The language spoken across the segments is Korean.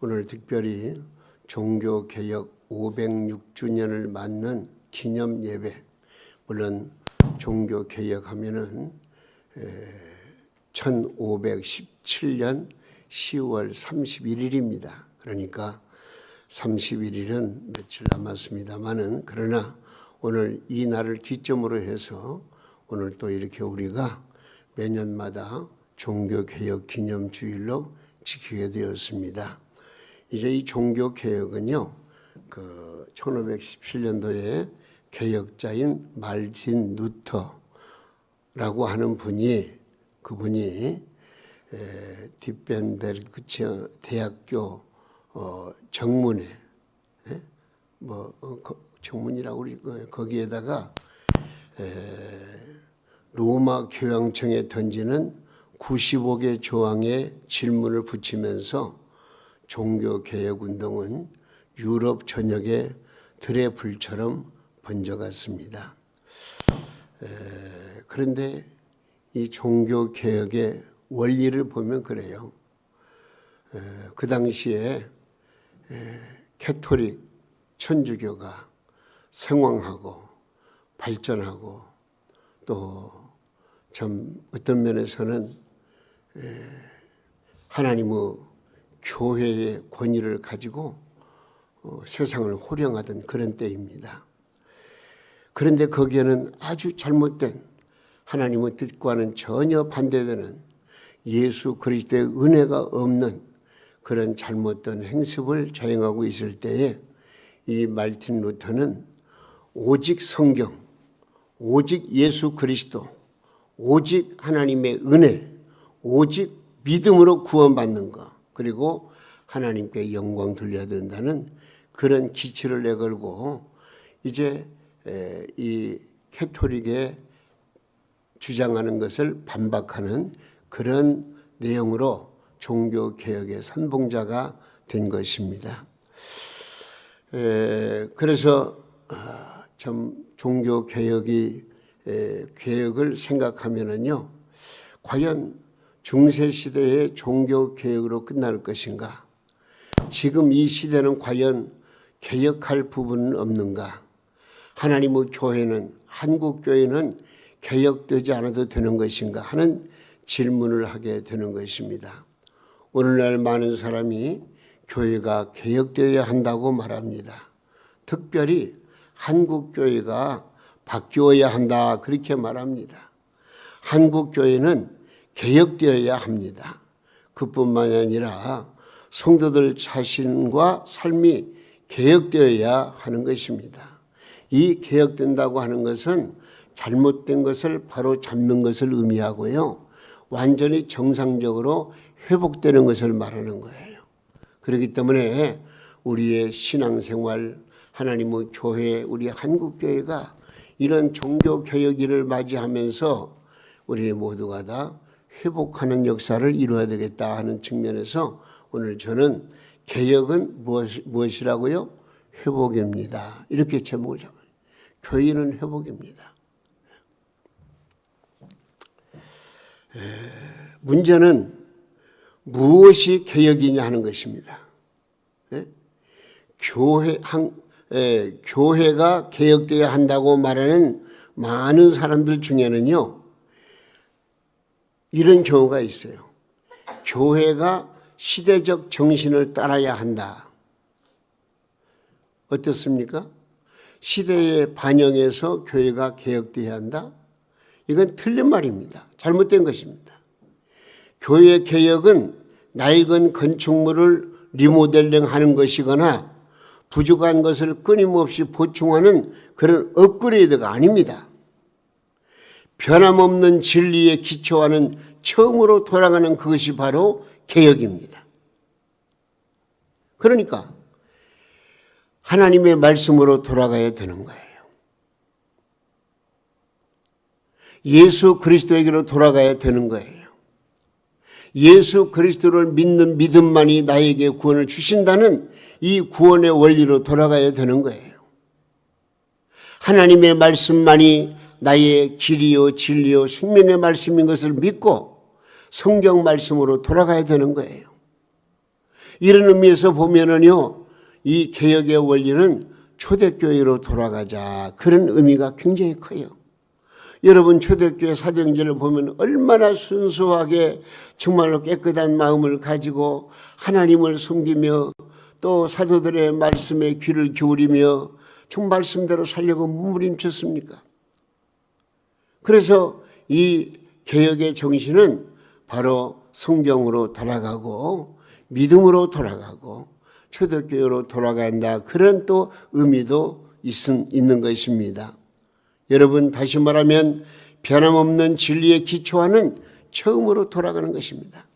오늘 특별히 종교개혁 506주년을 맞는 기념 예배, 물론 종교개혁하면은 1517년 10월 31일입니다. 그러니까 31일은 며칠 남았습니다만은, 그러나 오늘 이 날을 기점으로 해서 오늘 또 이렇게 우리가 매년마다 종교개혁 기념주일로 지키게 되었습니다. 이제 이 종교개혁은요, 1517년도에 개혁자인 말틴 루터라고 하는 그분이 디펜베르크 대학교 정문에 정문이라고 우리 거기에다가 로마 교황청에 던지는 95개 조항의 질문을 붙이면서 종교개혁운동은 유럽 전역에 들의 불처럼 번져갔습니다. 그런데 이 종교개혁의 원리를 보면 그래요. 그 당시에 캐톨릭 천주교가 성황하고 발전하고 또 참 어떤 면에서는 하나님의 교회의 권위를 가지고 세상을 호령하던 그런 때입니다. 그런데 거기에는 아주 잘못된 하나님의 뜻과는 전혀 반대되는 예수 그리스도의 은혜가 없는 그런 잘못된 행습을 자행하고 있을 때에 이 말틴 루터는 오직 성경, 오직 예수 그리스도, 오직 하나님의 은혜, 오직 믿음으로 구원받는 것, 그리고 하나님께 영광 돌려야 된다는 그런 기치를 내걸고 이제 이 캐톨릭에 주장하는 것을 반박하는 그런 내용으로 종교개혁의 선봉자가 된 것입니다. 그래서 참 종교개혁을 생각하면은요, 과연 중세시대의 종교개혁으로 끝날 것인가? 지금 이 시대는 과연 개혁할 부분은 없는가? 하나님의 교회는, 한국교회는 개혁되지 않아도 되는 것인가 하는 질문을 하게 되는 것입니다. 오늘날 많은 사람이 교회가 개혁되어야 한다고 말합니다. 특별히 한국교회가 바뀌어야 한다, 그렇게 말합니다. 한국교회는 개혁되어야 합니다. 그뿐만이 아니라 성도들 자신과 삶이 개혁되어야 하는 것입니다. 이 개혁된다고 하는 것은 잘못된 것을 바로 잡는 것을 의미하고요, 완전히 정상적으로 회복되는 것을 말하는 거예요. 그렇기 때문에 우리의 신앙생활, 하나님의 교회, 우리 한국교회가 이런 종교개혁일을 맞이하면서 우리 모두가 다 회복하는 역사를 이루어야 되겠다 하는 측면에서 오늘 저는 개혁은 무엇이라고요? 회복입니다. 이렇게 제목을 잡아요. 교회는 회복입니다. 문제는 무엇이 개혁이냐 하는 것입니다. 교회가 개혁되어야 한다고 말하는 많은 사람들 중에는요, 이런 경우가 있어요. 교회가 시대적 정신을 따라야 한다. 어떻습니까? 시대에 반영해서 교회가 개혁되어야 한다? 이건 틀린 말입니다. 잘못된 것입니다. 교회 개혁은 낡은 건축물을 리모델링하는 것이거나 부족한 것을 끊임없이 보충하는 그런 업그레이드가 아닙니다. 변함없는 진리에 기초하는 처음으로 돌아가는 그것이 바로 개혁입니다. 그러니까 하나님의 말씀으로 돌아가야 되는 거예요. 예수 그리스도에게로 돌아가야 되는 거예요. 예수 그리스도를 믿는 믿음만이 나에게 구원을 주신다는 이 구원의 원리로 돌아가야 되는 거예요. 하나님의 말씀만이 나의 길이요 진리요 생명의 말씀인 것을 믿고 성경 말씀으로 돌아가야 되는 거예요. 이런 의미에서 보면은요, 이 개혁의 원리는 초대교회로 돌아가자, 그런 의미가 굉장히 커요. 여러분, 초대교회 사정제를 보면 얼마나 순수하게 정말로 깨끗한 마음을 가지고 하나님을 섬기며 또 사도들의 말씀에 귀를 기울이며 정 말씀대로 살려고 몸부림쳤습니까? 그래서 이 개혁의 정신은 바로 성경으로 돌아가고 믿음으로 돌아가고 초대교회로 돌아간다, 그런 또 의미도 있는 것입니다. 여러분, 다시 말하면 변함없는 진리의 기초와는 처음으로 돌아가는 것입니다.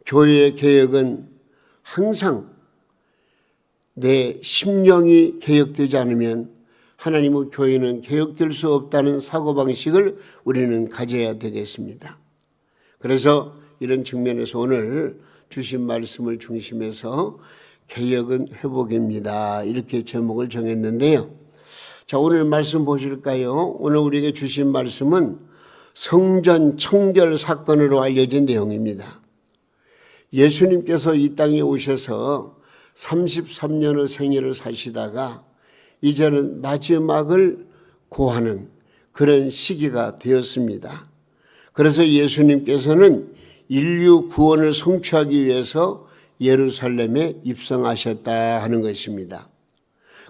교회의 개혁은 항상 내 심령이 개혁되지 않으면 하나님의 교회는 개혁될 수 없다는 사고방식을 우리는 가져야 되겠습니다. 그래서 이런 측면에서 오늘 주신 말씀을 중심해서 개혁은 회복입니다, 이렇게 제목을 정했는데요. 자, 오늘 말씀 보실까요? 오늘 우리에게 주신 말씀은 성전 청결 사건으로 알려진 내용입니다. 예수님께서 이 땅에 오셔서 33년의 생애를 사시다가 이제는 마지막을 고하는 그런 시기가 되었습니다. 그래서 예수님께서는 인류 구원을 성취하기 위해서 예루살렘에 입성하셨다 하는 것입니다.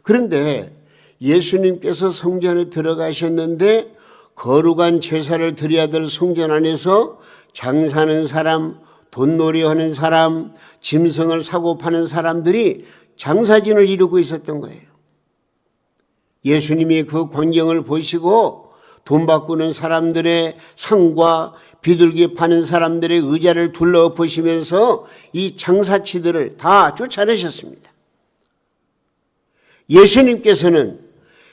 그런데 예수님께서 성전에 들어가셨는데 거룩한 제사를 드려야 될 성전 안에서 장사하는 사람, 돈놀이하는 사람, 짐승을 사고 파는 사람들이 장사진을 이루고 있었던 거예요. 예수님이 그 광경을 보시고 돈 바꾸는 사람들의 상과 비둘기 파는 사람들의 의자를 둘러엎으시면서 이 장사치들을 다 쫓아내셨습니다. 예수님께서는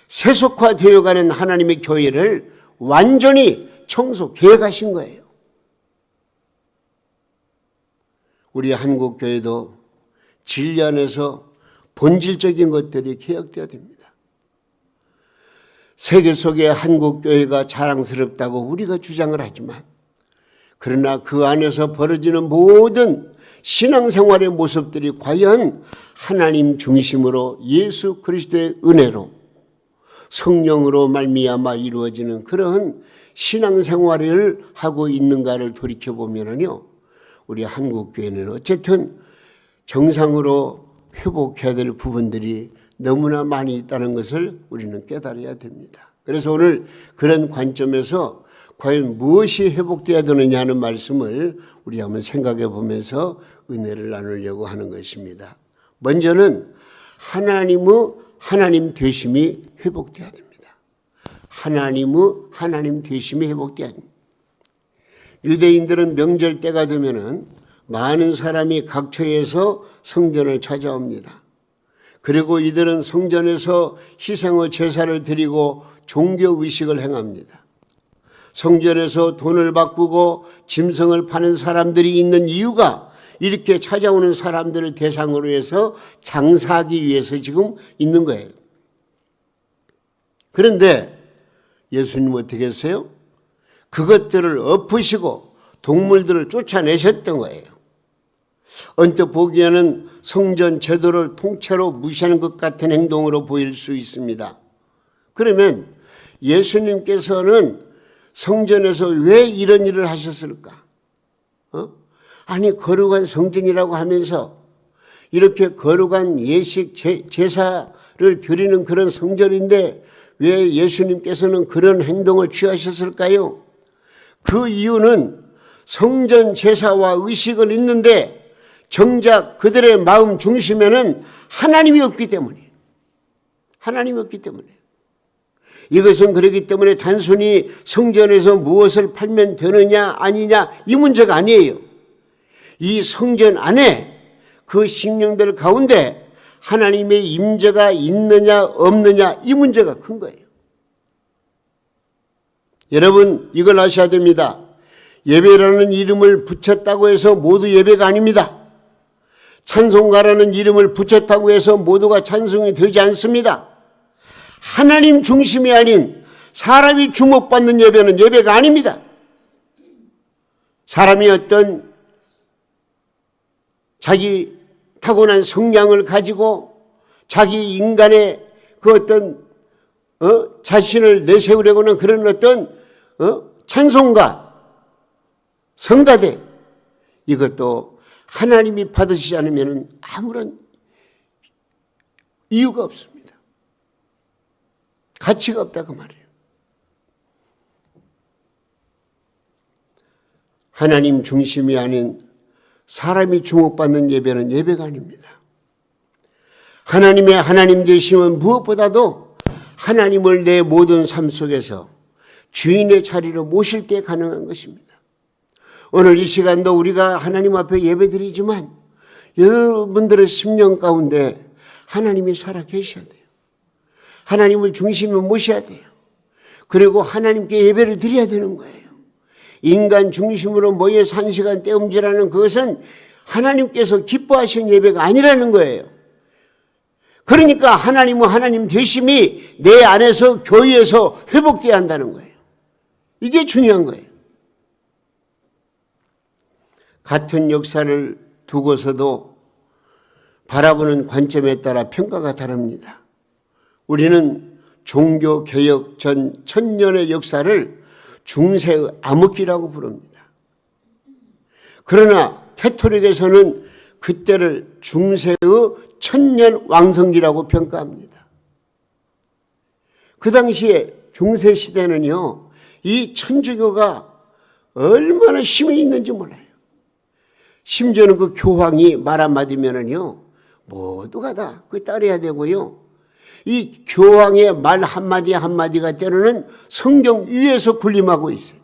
세속화되어가는 하나님의 교회를 완전히 청소, 개혁하신 거예요. 우리 한국교회도 진리 안에서 본질적인 것들이 개혁되어야 됩니다. 세계 속의 한국교회가 자랑스럽다고 우리가 주장을 하지만, 그러나 그 안에서 벌어지는 모든 신앙생활의 모습들이 과연 하나님 중심으로 예수 그리스도의 은혜로 성령으로 말미암아 이루어지는 그런 신앙생활을 하고 있는가를 돌이켜보면요, 우리 한국교회는 어쨌든 정상으로 회복해야 될 부분들이 너무나 많이 있다는 것을 우리는 깨달아야 됩니다. 그래서 오늘 그런 관점에서 과연 무엇이 회복되어야 되느냐 하는 말씀을 우리 한번 생각해 보면서 은혜를 나누려고 하는 것입니다. 먼저는 하나님 되심이 회복되어야 됩니다. 하나님 되심이 회복되어야 됩니다. 유대인들은 명절 때가 되면은 많은 사람이 각처에서 성전을 찾아옵니다. 그리고 이들은 성전에서 희생의 제사를 드리고 종교의식을 행합니다. 성전에서 돈을 바꾸고 짐승을 파는 사람들이 있는 이유가 이렇게 찾아오는 사람들을 대상으로 해서 장사하기 위해서 지금 있는 거예요. 그런데 예수님 어떻게 했어요? 그것들을 엎으시고 동물들을 쫓아내셨던 거예요. 언뜻 보기에는 성전 제도를 통째로 무시하는 것 같은 행동으로 보일 수 있습니다. 그러면 예수님께서는 성전에서 왜 이런 일을 하셨을까? 아니, 거룩한 성전이라고 하면서 이렇게 거룩한 예식 제사를 드리는 그런 성전인데 왜 예수님께서는 그런 행동을 취하셨을까요? 그 이유는 성전 제사와 의식을 있는데 정작 그들의 마음 중심에는 하나님이 없기 때문이에요. 하나님이 없기 때문에. 이것은 그렇기 때문에 단순히 성전에서 무엇을 팔면 되느냐 아니냐 이 문제가 아니에요. 이 성전 안에 그 식령들 가운데 하나님의 임재가 있느냐 없느냐 이 문제가 큰 거예요. 여러분, 이걸 아셔야 됩니다. 예배라는 이름을 붙였다고 해서 모두 예배가 아닙니다. 찬송가라는 이름을 붙였다고 해서 모두가 찬송이 되지 않습니다. 하나님 중심이 아닌 사람이 주목받는 예배는 예배가 아닙니다. 사람이 어떤 자기 타고난 성량을 가지고 자기 인간의 그 어떤 자신을 내세우려고는 그런 어떤 찬송가, 성가대, 이것도 하나님이 받으시지 않으면 아무런 이유가 없습니다. 가치가 없다 그 말이에요. 하나님 중심이 아닌 사람이 주목받는 예배는 예배가 아닙니다. 하나님의 하나님 되심은 무엇보다도 하나님을 내 모든 삶 속에서 주인의 자리로 모실 때 가능한 것입니다. 오늘 이 시간도 우리가 하나님 앞에 예배드리지만 여러분들의 심령 가운데 하나님이 살아 계셔야 돼요. 하나님을 중심에 모셔야 돼요. 그리고 하나님께 예배를 드려야 되는 거예요. 인간 중심으로 모여서 한 시간 떼음질하는 그것은 하나님께서 기뻐하시는 예배가 아니라는 거예요. 그러니까 하나님은 하나님 되심이 내 안에서 교회에서 회복되어야 한다는 거예요. 이게 중요한 거예요. 같은 역사를 두고서도 바라보는 관점에 따라 평가가 다릅니다. 우리는 종교개혁 전 1000년의 역사를 중세의 암흑기라고 부릅니다. 그러나 캐토릭에서는 그때를 중세의 1000년 왕성기라고 평가합니다. 그 당시에 중세 시대는요, 이 천주교가 얼마나 힘이 있는지 몰라요. 심지어는 그 교황이 말 한마디면은요, 모두가 다 그 따라야 되고요. 이 교황의 말 한마디 한마디가 때로는 성경 위에서 군림하고 있어요.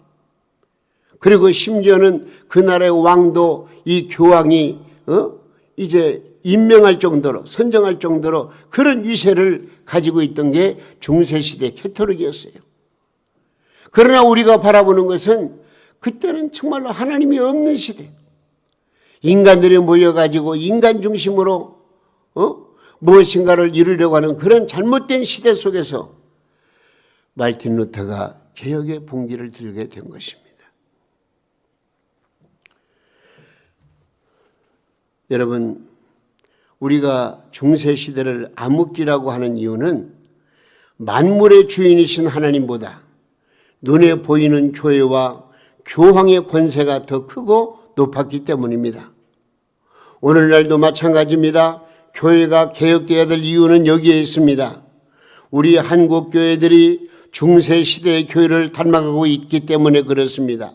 그리고 심지어는 그 나라의 왕도 이 교황이 이제 임명할 정도로, 선정할 정도로 그런 위세를 가지고 있던 게 중세시대 캐토릭이었어요. 그러나 우리가 바라보는 것은 그때는 정말로 하나님이 없는 시대. 인간들이 모여가지고 인간 중심으로 무엇인가를 이루려고 하는 그런 잘못된 시대 속에서 말틴 루터가 개혁의 봉기를 들게 된 것입니다. 여러분, 우리가 중세시대를 암흑기라고 하는 이유는 만물의 주인이신 하나님보다 눈에 보이는 교회와 교황의 권세가 더 크고 높았기 때문입니다. 오늘날도 마찬가지입니다. 교회가 개혁되어야 될 이유는 여기에 있습니다. 우리 한국 교회들이 중세시대의 교회를 닮아가고 있기 때문에 그렇습니다.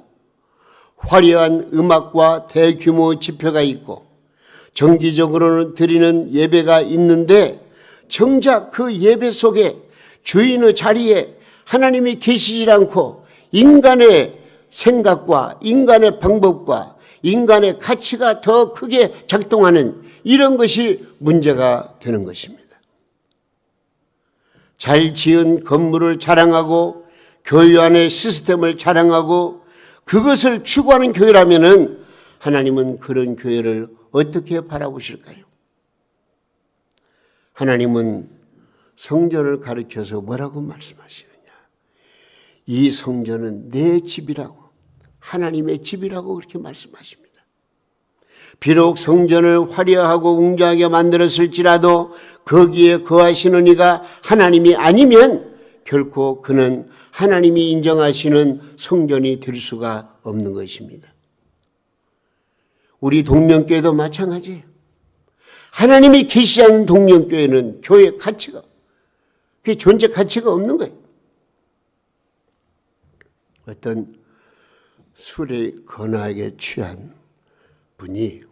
화려한 음악과 대규모 집회가 있고 정기적으로는 드리는 예배가 있는데 정작 그 예배 속에 주인의 자리에 하나님이 계시지 않고 인간의 생각과 인간의 방법과 인간의 가치가 더 크게 작동하는 이런 것이 문제가 되는 것입니다. 잘 지은 건물을 자랑하고 교회 안의 시스템을 자랑하고 그것을 추구하는 교회라면은 하나님은 그런 교회를 어떻게 바라보실까요? 하나님은 성전을 가르쳐서 뭐라고 말씀하시느냐? 이 성전은 내 집이라고, 하나님의 집이라고 그렇게 말씀하십니다. 비록 성전을 화려하고 웅장하게 만들었을지라도 거기에 거하시는 이가 하나님이 아니면 결코 그는 하나님이 인정하시는 성전이 될 수가 없는 것입니다. 우리 동명교회도 마찬가지예요. 하나님이 계시지 않는 동명교회는 교회 가치가, 그 존재 가치가 없는 거예요. 어떤 술에 거나하게 취한 분이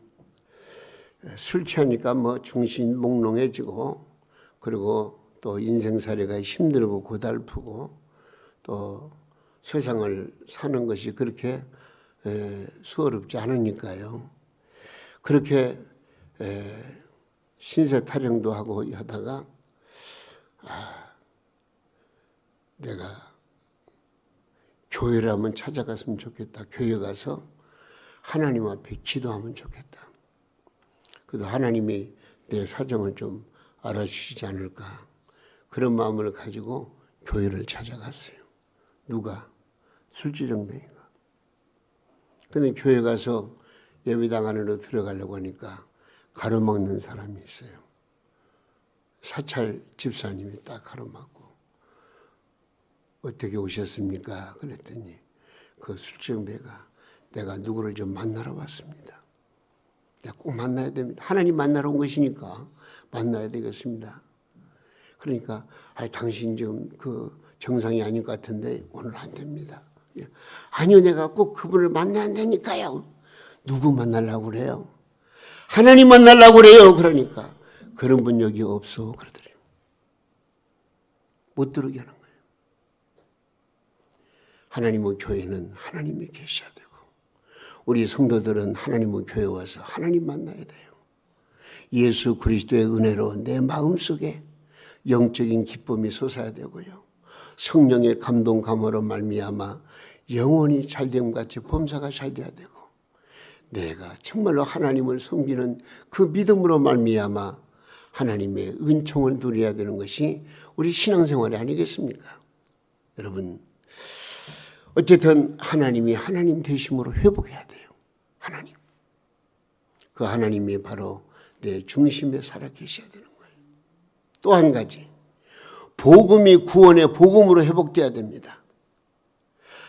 술 취하니까 뭐 정신 몽롱해지고 그리고 또 인생살이가 힘들고 고달프고 또 세상을 사는 것이 그렇게 수월롭지 않으니까요. 그렇게 신세 타령도 하고 하다가 내가 교회를 한번 찾아갔으면 좋겠다. 교회 가서 하나님 앞에 기도하면 좋겠다. 그래도 하나님이 내 사정을 좀 알아주시지 않을까. 그런 마음을 가지고 교회를 찾아갔어요. 누가? 술주정뱅이가. 근데 교회 가서 예배당 안으로 들어가려고 하니까 가로막는 사람이 있어요. 사찰 집사님이 딱 가로막고 어떻게 오셨습니까? 그랬더니 그 술정배가 내가 누구를 좀 만나러 왔습니다. 내가 꼭 만나야 됩니다. 하나님 만나러 온 것이니까 만나야 되겠습니다. 그러니까 당신 좀 그 정상이 아닌 것 같은데 오늘 안 됩니다. 아니요, 내가 꼭 그분을 만나야 되니까요. 누구 만나려고 그래요? 하나님 만나려고 그래요. 그러니까 그런 분 여기 없어 그러더래요. 못 들어오게 하는 거예요. 하나님의 교회는 하나님이 계셔야 되고 우리 성도들은 하나님의 교회에 와서 하나님 만나야 돼요. 예수 그리스도의 은혜로 내 마음속에 영적인 기쁨이 솟아야 되고요. 성령의 감동 감화로 말미암아 영혼이 잘됨 같이 범사가 잘 돼야 되고 내가 정말로 하나님을 섬기는 그 믿음으로 말미암아 하나님의 은총을 누려야 되는 것이 우리 신앙생활이 아니겠습니까? 여러분, 어쨌든 하나님이 하나님 되심으로 회복해야 돼요. 하나님. 그 하나님이 바로 내 중심에 살아 계셔야 되는 거예요. 또 한 가지, 복음이 구원의 복음으로 회복돼야 됩니다.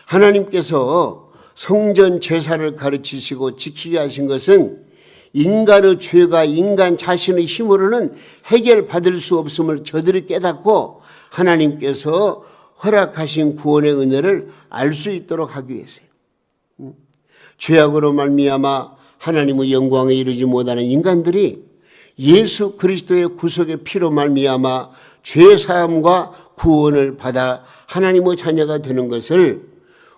하나님께서 성전 제사를 가르치시고 지키게 하신 것은 인간의 죄가 인간 자신의 힘으로는 해결받을 수 없음을 저들이 깨닫고 하나님께서 허락하신 구원의 은혜를 알 수 있도록 하기 위해서요. 죄악으로 말미암아 하나님의 영광에 이르지 못하는 인간들이 예수 그리스도의 구속의 피로 말미암아 죄사함과 구원을 받아 하나님의 자녀가 되는 것을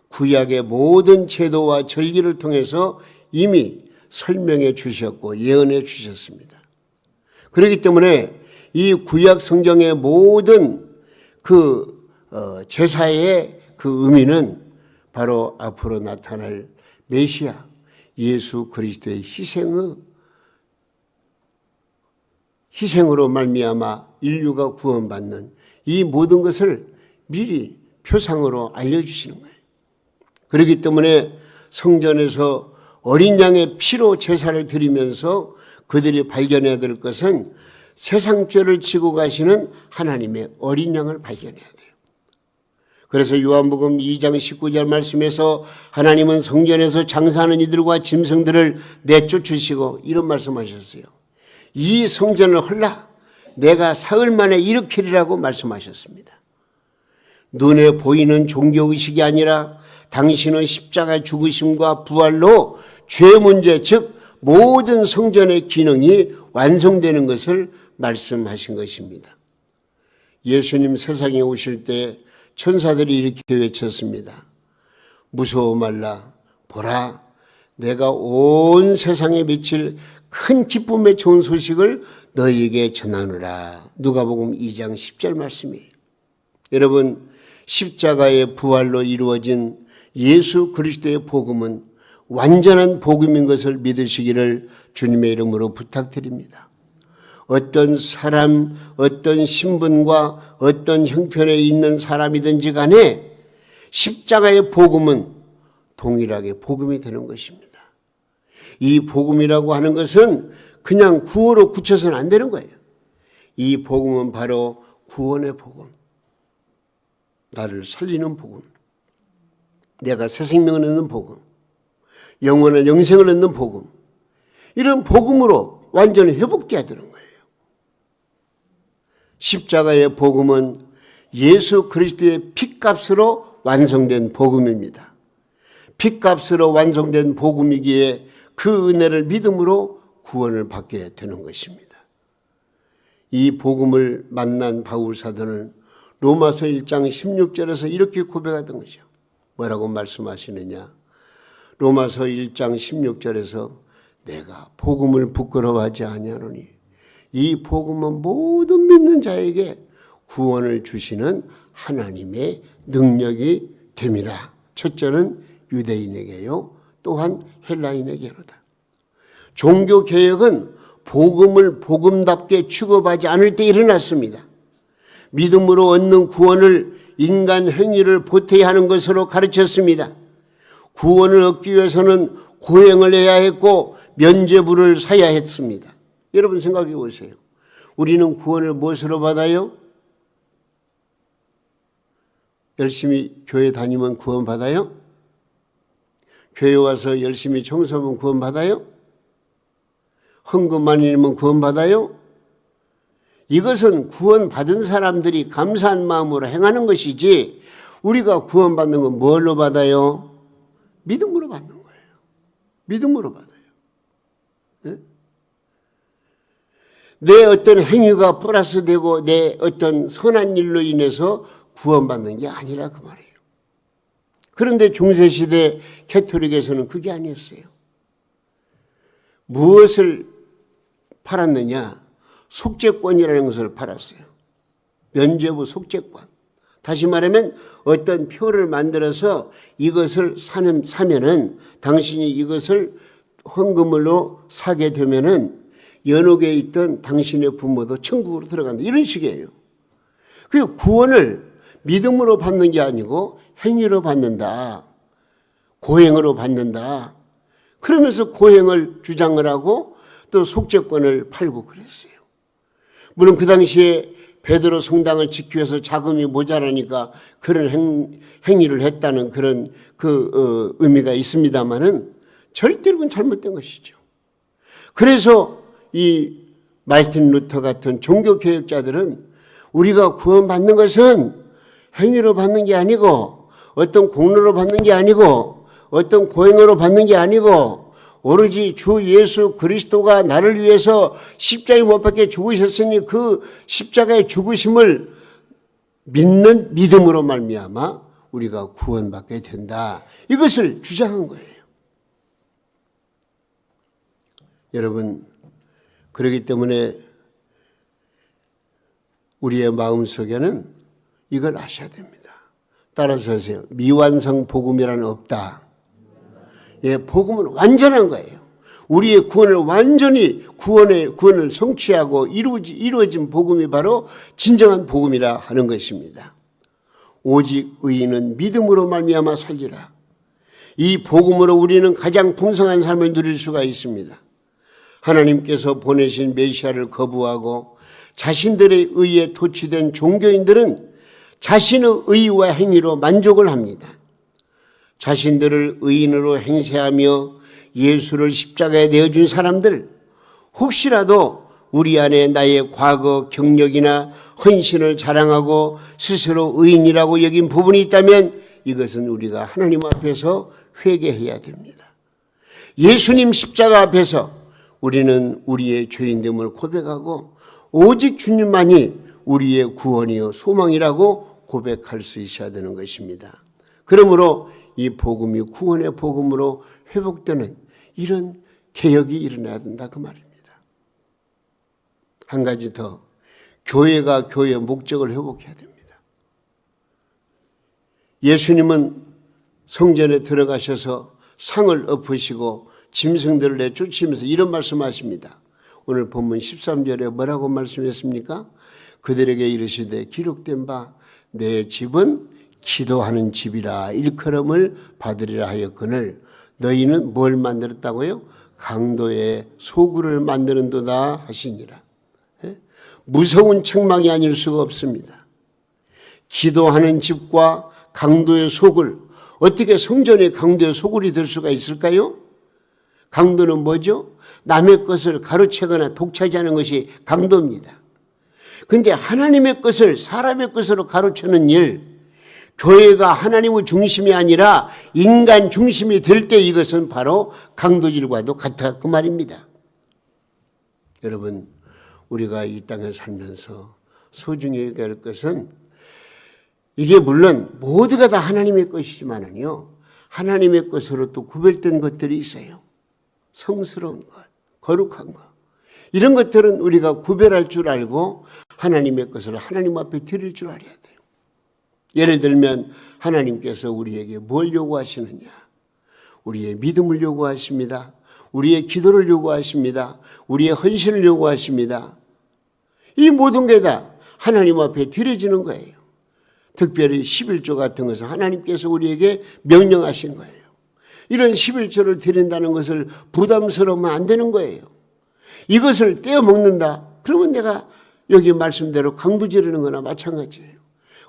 구약의 모든 제도와 절기를 통해서 이미 설명해 주셨고 예언해 주셨습니다. 그렇기 때문에 이 구약 성경의 모든 그 제사의 그 의미는 바로 앞으로 나타날 메시아 예수 그리스도의 희생으로 말미암아 인류가 구원받는 이 모든 것을 미리 표상으로 알려주시는 거예요. 그렇기 때문에 성전에서 어린 양의 피로 제사를 드리면서 그들이 발견해야 될 것은 세상 죄를 지고 가시는 하나님의 어린 양을 발견해야 돼요. 그래서 요한복음 2장 19절 말씀에서 하나님은 성전에서 장사하는 이들과 짐승들을 내쫓으시고 이런 말씀하셨어요. 이 성전을 헐라 내가 사흘 만에 일으키리라고 말씀하셨습니다. 눈에 보이는 종교의식이 아니라 당신의 십자가 죽으심과 부활로 죄 문제 즉 모든 성전의 기능이 완성되는 것을 말씀하신 것입니다. 예수님 세상에 오실 때 천사들이 이렇게 외쳤습니다. 무서워 말라 보라 내가 온 세상에 미칠 큰 기쁨의 좋은 소식을 너희에게 전하노라. 누가복음 2장 10절 말씀이에요. 여러분 십자가의 부활로 이루어진 예수 그리스도의 복음은 완전한 복음인 것을 믿으시기를 주님의 이름으로 부탁드립니다. 어떤 사람, 어떤 신분과 어떤 형편에 있는 사람이든지 간에 십자가의 복음은 동일하게 복음이 되는 것입니다. 이 복음이라고 하는 것은 그냥 구호로 굳혀서는 안 되는 거예요. 이 복음은 바로 구원의 복음. 나를 살리는 복음. 내가 새 생명을 얻는 복음. 영원한 영생을 얻는 복음. 이런 복음으로 완전히 회복돼야 되는 거예요. 십자가의 복음은 예수 그리스도의 핏값으로 완성된 복음입니다. 핏값으로 완성된 복음이기에 그 은혜를 믿음으로 구원을 받게 되는 것입니다. 이 복음을 만난 바울 사도는 로마서 1장 16절에서 이렇게 고백하던 거죠. 뭐라고 말씀하시느냐? 로마서 1장 16절에서 내가 복음을 부끄러워하지 아니하노니 이 복음은 모든 믿는 자에게 구원을 주시는 하나님의 능력이 됨이라. 첫째는 유대인에게요. 또한 헬라인에게로다. 종교개혁은 복음을 복음답게 취급하지 않을 때 일어났습니다. 믿음으로 얻는 구원을 인간 행위를 보태야 하는 것으로 가르쳤습니다. 구원을 얻기 위해서는 고행을 해야 했고 면죄부를 사야 했습니다. 여러분 생각해 보세요. 우리는 구원을 무엇으로 받아요? 열심히 교회 다니면 구원 받아요? 교회 와서 열심히 청소하면 구원 받아요? 헌금 많이 내면 구원 받아요? 이것은 구원 받은 사람들이 감사한 마음으로 행하는 것이지, 우리가 구원 받는 건 뭘로 받아요? 믿음으로 받는 거예요. 믿음으로 받아요. 네? 내 어떤 행위가 플러스 되고 내 어떤 선한 일로 인해서 구원받는 게 아니라 그 말이에요. 그런데 중세시대 캐토릭에서는 그게 아니었어요. 무엇을 팔았느냐? 속죄권이라는 것을 팔았어요. 면죄부 속죄권. 다시 말하면 어떤 표를 만들어서 이것을 사면은, 당신이 이것을 헌금으로 사게 되면은 연옥에 있던 당신의 부모도 천국으로 들어간다. 이런 식이에요. 그 구원을 믿음으로 받는 게 아니고 행위로 받는다. 고행으로 받는다. 그러면서 고행을 주장을 하고 또 속죄권을 팔고 그랬어요. 물론 그 당시에 베드로 성당을 짓기 위해서 자금이 모자라니까 그런 행위를 했다는 그런 의미가 있습니다만은 절대로 그건 잘못된 것이죠. 그래서 이 마르틴 루터 같은 종교개혁자들은 우리가 구원받는 것은 행위로 받는 게 아니고 어떤 공로로 받는 게 아니고 어떤 고행으로 받는 게 아니고 오로지 주 예수 그리스도가 나를 위해서 십자가에 못 박혀 죽으셨으니 그 십자가의 죽으심을 믿는 믿음으로 말미암아 우리가 구원받게 된다. 이것을 주장한 거예요. 여러분, 그렇기 때문에 우리의 마음속에는 이걸 아셔야 됩니다. 따라서 하세요. 미완성 복음이란 없다. 예, 복음은 완전한 거예요. 우리의 구원을 완전히 구원을 성취하고 이루어진 복음이 바로 진정한 복음이라 하는 것입니다. 오직 의인은 믿음으로 말미암아 살리라. 이 복음으로 우리는 가장 풍성한 삶을 누릴 수가 있습니다. 하나님께서 보내신 메시아를 거부하고 자신들의 의에 도취된 종교인들은 자신의 의와 행위로 만족을 합니다. 자신들을 의인으로 행세하며 예수를 십자가에 내어준 사람들, 혹시라도 우리 안에 나의 과거 경력이나 헌신을 자랑하고 스스로 의인이라고 여긴 부분이 있다면 이것은 우리가 하나님 앞에서 회개해야 됩니다. 예수님 십자가 앞에서 우리는 우리의 죄인됨을 고백하고 오직 주님만이 우리의 구원이요 소망이라고 고백할 수 있어야 되는 것입니다. 그러므로 이 복음이 구원의 복음으로 회복되는 이런 개혁이 일어나야 된다 그 말입니다. 한 가지 더, 교회가 교회의 목적을 회복해야 됩니다. 예수님은 성전에 들어가셔서 상을 엎으시고 짐승들을 내쫓으면서 이런 말씀하십니다. 오늘 본문 13절에 뭐라고 말씀했습니까? 그들에게 이르시되 기록된 바 내 집은 기도하는 집이라 일컬음을 받으리라 하였거늘 너희는 뭘 만들었다고요? 강도의 소굴을 만드는도다 하시니라. 무서운 책망이 아닐 수가 없습니다. 기도하는 집과 강도의 소굴, 어떻게 성전에 강도의 소굴이 될 수가 있을까요? 강도는 뭐죠? 남의 것을 가로채거나 독차지하는 것이 강도입니다. 그런데 하나님의 것을 사람의 것으로 가로채는 일, 교회가 하나님의 중심이 아니라 인간 중심이 될 때 이것은 바로 강도질과도 같다 그 말입니다. 여러분, 우리가 이 땅에 살면서 소중히 여겨야 할 것은 이게 물론 모두가 다 하나님의 것이지만은요, 하나님의 것으로 또 구별된 것들이 있어요. 성스러운 것, 거룩한 것, 이런 것들은 우리가 구별할 줄 알고 하나님의 것을 하나님 앞에 드릴 줄 알아야 돼요. 예를 들면 하나님께서 우리에게 뭘 요구하시느냐? 우리의 믿음을 요구하십니다. 우리의 기도를 요구하십니다. 우리의 헌신을 요구하십니다. 이 모든 게 다 하나님 앞에 드려지는 거예요. 특별히 11조 같은 것은 하나님께서 우리에게 명령하신 거예요. 이런 11조를 드린다는 것을 부담스러우면 안 되는 거예요. 이것을 떼어 먹는다. 그러면 내가 여기 말씀대로 강도 지르는 거나 마찬가지예요.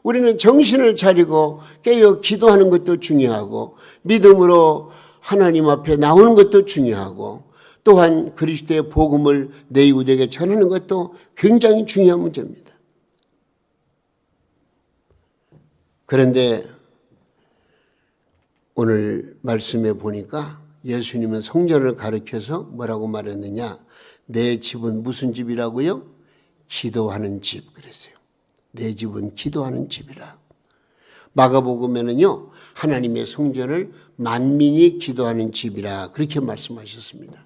우리는 정신을 차리고 깨어 기도하는 것도 중요하고 믿음으로 하나님 앞에 나오는 것도 중요하고 또한 그리스도의 복음을 내 이웃에게 전하는 것도 굉장히 중요한 문제입니다. 그런데 오늘 말씀에 보니까 예수님은 성전을 가르쳐서 뭐라고 말했느냐? 내 집은 무슨 집이라고요? 기도하는 집 그랬어요. 내 집은 기도하는 집이라. 마가복음에는요, 하나님의 성전을 만민이 기도하는 집이라 그렇게 말씀하셨습니다.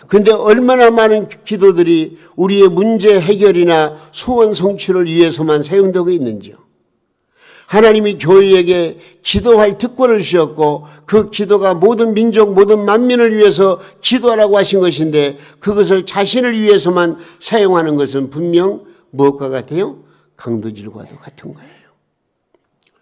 그런데 얼마나 많은 기도들이 우리의 문제 해결이나 소원 성취를 위해서만 사용되고 있는지요. 하나님이 교회에게 기도할 특권을 주셨고 그 기도가 모든 민족, 모든 만민을 위해서 기도하라고 하신 것인데 그것을 자신을 위해서만 사용하는 것은 분명 무엇과 같아요? 강도질과도 같은 거예요.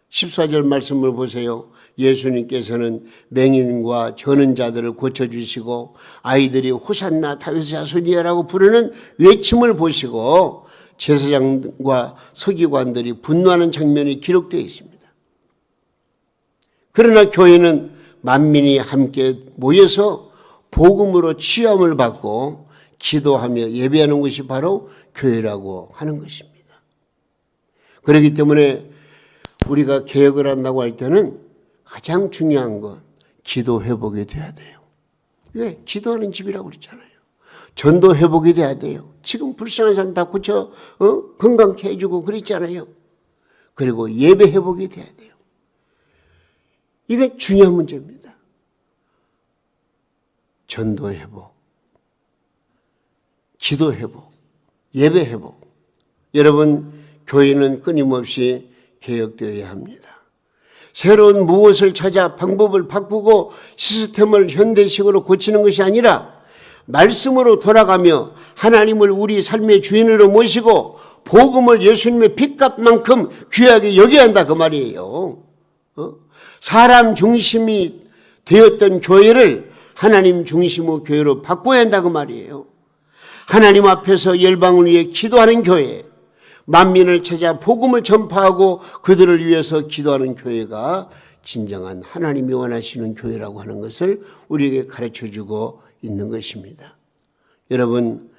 14절 말씀을 보세요. 예수님께서는 맹인과 저는 자들을 고쳐주시고 아이들이 호산나 다윗의 자손이야라고 부르는 외침을 보시고 제사장과 서기관들이 분노하는 장면이 기록되어 있습니다. 그러나 교회는 만민이 함께 모여서 복음으로 취함을 받고 기도하며 예배하는 것이 바로 교회라고 하는 것입니다. 그렇기 때문에 우리가 개혁을 한다고 할 때는 가장 중요한 건 기도 회복이 돼야 돼요. 왜? 기도하는 집이라고 그랬잖아요. 전도 회복이 돼야 돼요. 지금 불쌍한 사람 다 고쳐 건강케 해주고 그랬잖아요. 그리고 예배 회복이 돼야 돼요. 이게 중요한 문제입니다. 전도 회복, 기도 회복, 예배 회복. 여러분, 교회는 끊임없이 개혁되어야 합니다. 새로운 무엇을 찾아 방법을 바꾸고 시스템을 현대식으로 고치는 것이 아니라 말씀으로 돌아가며 하나님을 우리 삶의 주인으로 모시고 복음을 예수님의 핏값만큼 귀하게 여겨야 한다 그 말이에요. 사람 중심이 되었던 교회를 하나님 중심의 교회로 바꿔야 한다 그 말이에요. 하나님 앞에서 열방을 위해 기도하는 교회, 만민을 찾아 복음을 전파하고 그들을 위해서 기도하는 교회가 진정한 하나님이 원하시는 교회라고 하는 것을 우리에게 가르쳐주고 있는 것입니다. 여러분,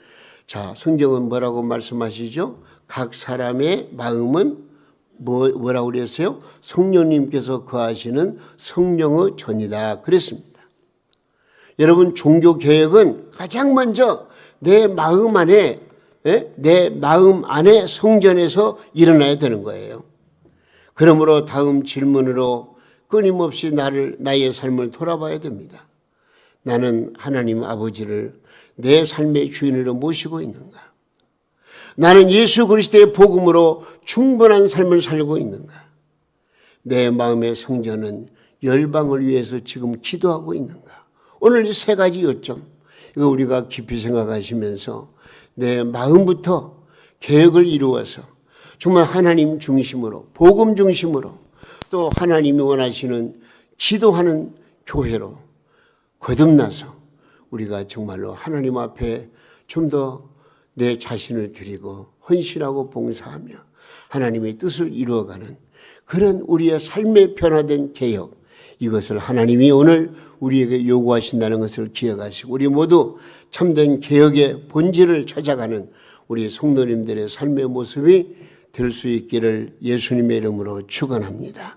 자, 성경은 뭐라고 말씀하시죠? 각 사람의 마음은 뭐라고 그랬어요? 성령님께서 거하시는 성령의 전이다 그랬습니다. 여러분, 종교개혁은 가장 먼저 내 마음 안에 성전에서 일어나야 되는 거예요. 그러므로 다음 질문으로 끊임없이 나의 삶을 돌아봐야 됩니다. 나는 하나님 아버지를 내 삶의 주인으로 모시고 있는가? 나는 예수 그리스도의 복음으로 충분한 삶을 살고 있는가? 내 마음의 성전은 열방을 위해서 지금 기도하고 있는가? 오늘 이 세 가지 요점, 이거 우리가 깊이 생각하시면서 내 마음부터 계획을 이루어서 정말 하나님 중심으로, 복음 중심으로 또 하나님이 원하시는 기도하는 교회로 거듭나서 우리가 정말로 하나님 앞에 좀 더 내 자신을 드리고 헌신하고 봉사하며 하나님의 뜻을 이루어가는 그런 우리의 삶의 변화된 개혁, 이것을 하나님이 오늘 우리에게 요구하신다는 것을 기억하시고 우리 모두 참된 개혁의 본질을 찾아가는 우리 성도님들의 삶의 모습이 될 수 있기를 예수님의 이름으로 축원합니다.